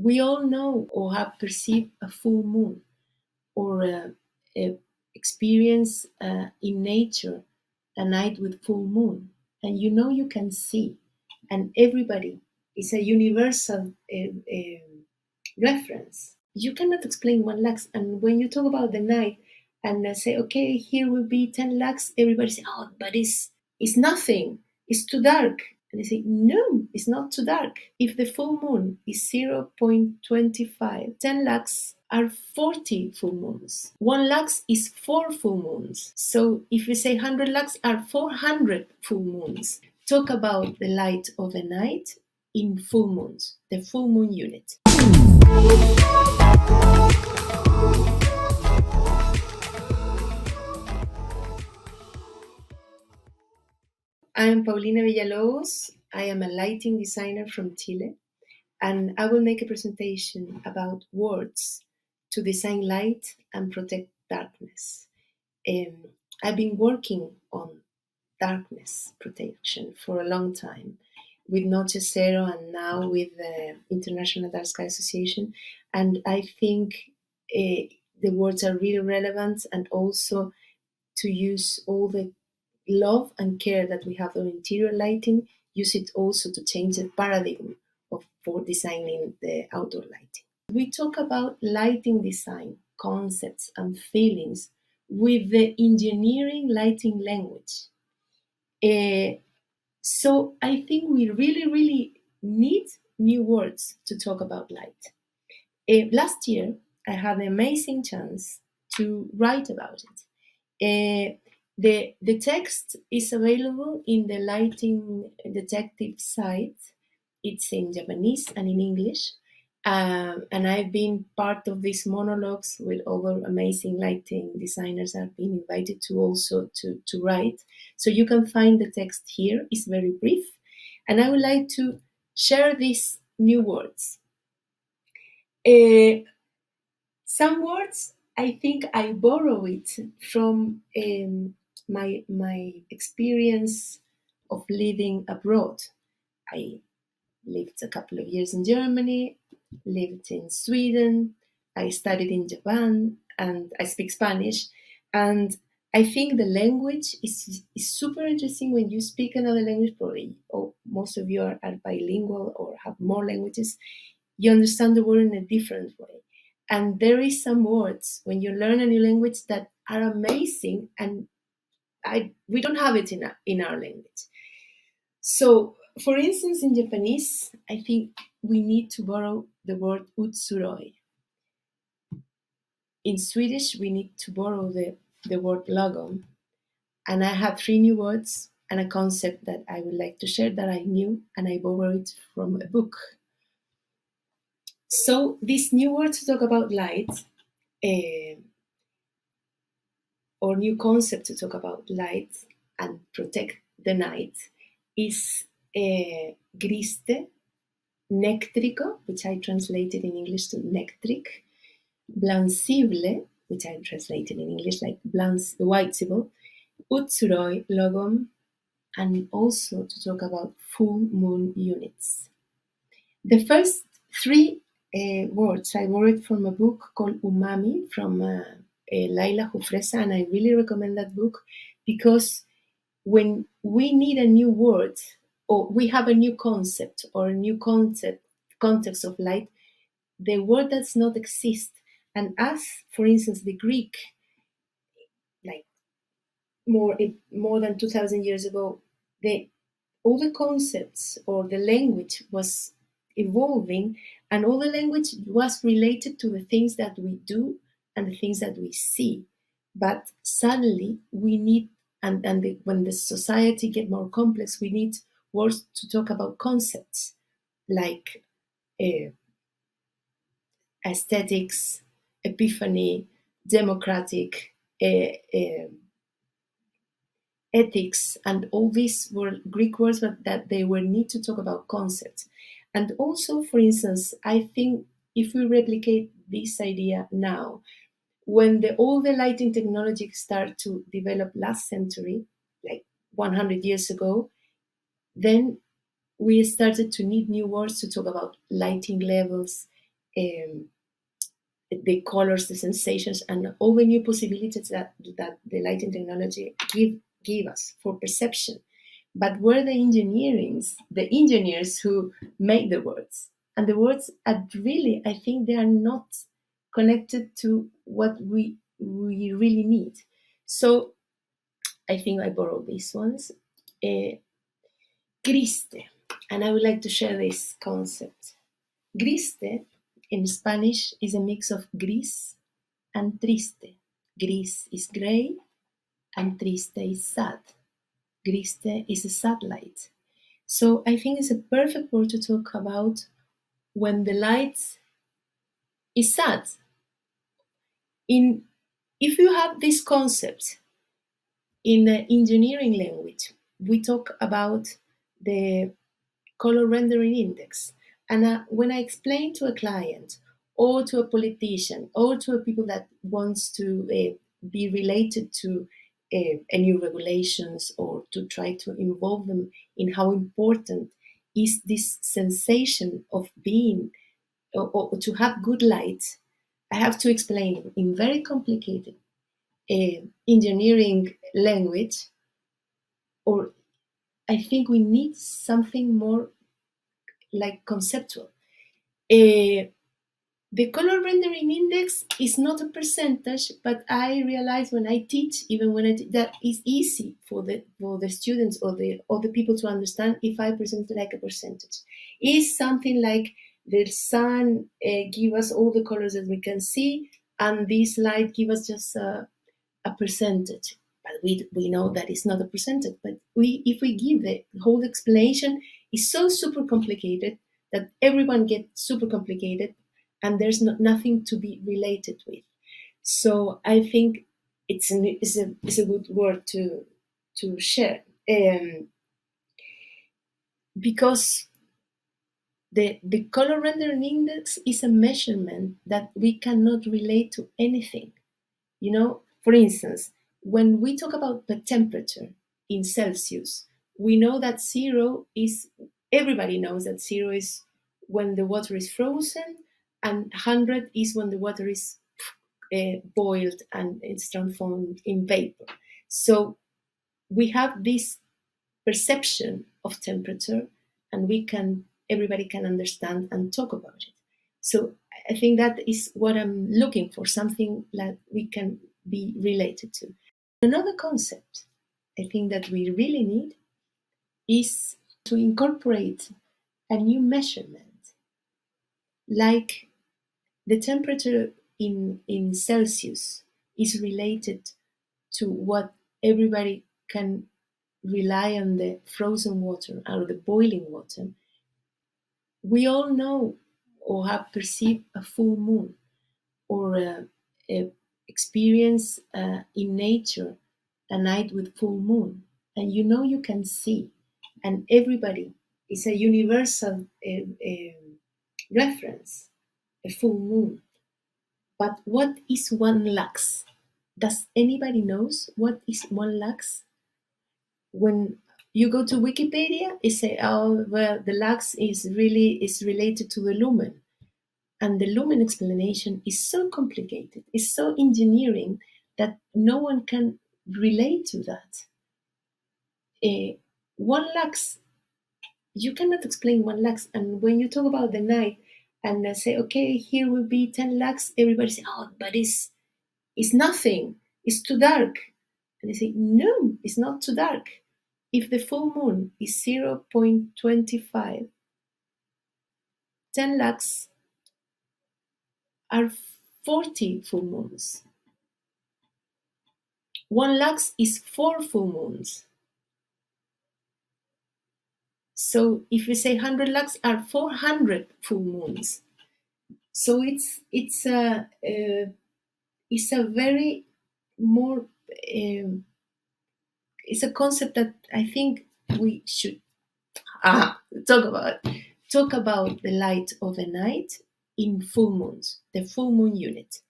we all know or have perceived a full moon or a experience in nature a night with full moon, and you can see, and everybody is a universal reference. You cannot explain 1 lux, and when you talk about the night and say, okay, here will be 10 lux, everybody say, oh, but it's nothing, it's too dark. And I say, no, it's not too dark. If the full moon is 0.25, 10 lux are 40 full moons. 1 lux is 4 full moons. So if we say 100 lux are 400 full moons. Talk about the light of the night in full moons, the full moon unit. I am Paulina Villalobos. I am a lighting designer from Chile, and I will make a presentation about words to design light and protect darkness. I've been working on darkness protection for a long time with Noche Zero and now with the International Dark Sky Association, and I think the words are really relevant, and also to use all the love and care that we have on interior lighting, use it also to change the paradigm for designing the outdoor lighting. We talk about lighting design, concepts and feelings with the engineering lighting language. So I think we really need new words to talk about light. Last year, I had an amazing chance to write about it. The text is available in the Lighting Detective site. It's in Japanese and in English. And I've been part of these monologues with other amazing lighting designers. I've been invited to also to write. So you can find the text here. It's very brief. And I would like to share these new words. Some words, I think I borrow it from my experience of living abroad. I lived a couple of years in Germany, lived in Sweden, I studied in Japan, and I speak Spanish. And I think the language is super interesting when you speak another language. Probably most of you are bilingual or have more languages. You understand the word in a different way. And there is some words when you learn a new language that are amazing, and we don't have it in our language. So, for instance, in Japanese, I think we need to borrow the word utsuroi. In Swedish, we need to borrow the word lagom. And I have 3 new words and a concept that I would like to share that I knew, and I borrowed it from a book. So these new words to talk about light, or new concept to talk about light and protect the night, is griste, néctrico, which I translated in English to nectric, blansible, which I translated in English like whitesible, utsuroi, logom, and also to talk about full moon units. The first 3 words I borrowed from a book called Umami from Laila Jufresa, and I really recommend that book, because when we need a new word or we have a new concept or a new context of light, the word does not exist. And as, for instance, the Greek, like more than 2,000 years ago, all the concepts or the language was evolving, and all the language was related to the things that we do and the things that we see. But suddenly we need, when the society get more complex, we need words to talk about concepts like aesthetics, epiphany, democratic, ethics, and all these were Greek words, but that they were need to talk about concepts. And also, for instance, I think if we replicate this idea now, when all the lighting technology started to develop last century, like 100 years ago, then we started to need new words to talk about lighting levels, the colors, the sensations, and all the new possibilities that the lighting technology give us for perception. But we're the engineers who make the words. And the words are really, I think they are not connected to what we really need. So I think I borrowed these ones. Griste. And I would like to share this concept. Griste in Spanish is a mix of gris and triste. Gris is gray and triste is sad. Griste is a sad light. So I think it's a perfect word to talk about when the light is sad. If you have this concept in the engineering language, we talk about the color rendering index. And when I explain to a client or to a politician or to a people that wants to be related to a new regulations or to try to involve them in how important is this sensation of being or to have good light, I have to explain in very complicated engineering language, or I think we need something more like conceptual. The color rendering index is not a percentage, but I realize when I teach, even when I teach, that it's easy for the students or the people to understand if I present like a percentage. It's something like the sun give us all the colors that we can see, and this light give us just a percentage. But we know that it's not a percentage. But if we give the whole explanation, it's so super complicated that everyone gets super complicated, and there's nothing to be related with. So I think it's a good word to share, because the color rendering index is a measurement that we cannot relate to anything. You know, for instance, when we talk about the temperature in Celsius, we know that everybody knows that 0 is when the water is frozen, and 100 is when the water is boiled and it's transformed in vapor. So we have this perception of temperature, and everybody can understand and talk about it. So I think that is what I'm looking for, something that we can be related to. Another concept I think that we really need is to incorporate a new measurement, like the temperature in Celsius is related to what everybody can rely on, the frozen water or the boiling water. We all know or have perceived a full moon or a experience in nature a night with full moon, and you can see, and everybody is a universal reference, a full moon. But what is 1 lux? Does anybody knows what is 1 lux? When you go to Wikipedia, it say, oh, well, the lux is related to the lumen. And the lumen explanation is so complicated, it's so engineering that no one can relate to that. 1 lux, you cannot explain 1 lux. And when you talk about the night and say, okay, here will be 10 lux, everybody say, oh, but it's nothing, it's too dark. And I say, no, it's not too dark. If the full moon is 0.25, 10 lux are 40 full moons. 1 lux is 4 full moons. So if we say 100 lux are 400 full moons. So it's a very more it's a concept that I think we should talk about the light of the night in full moons, the full moon unit.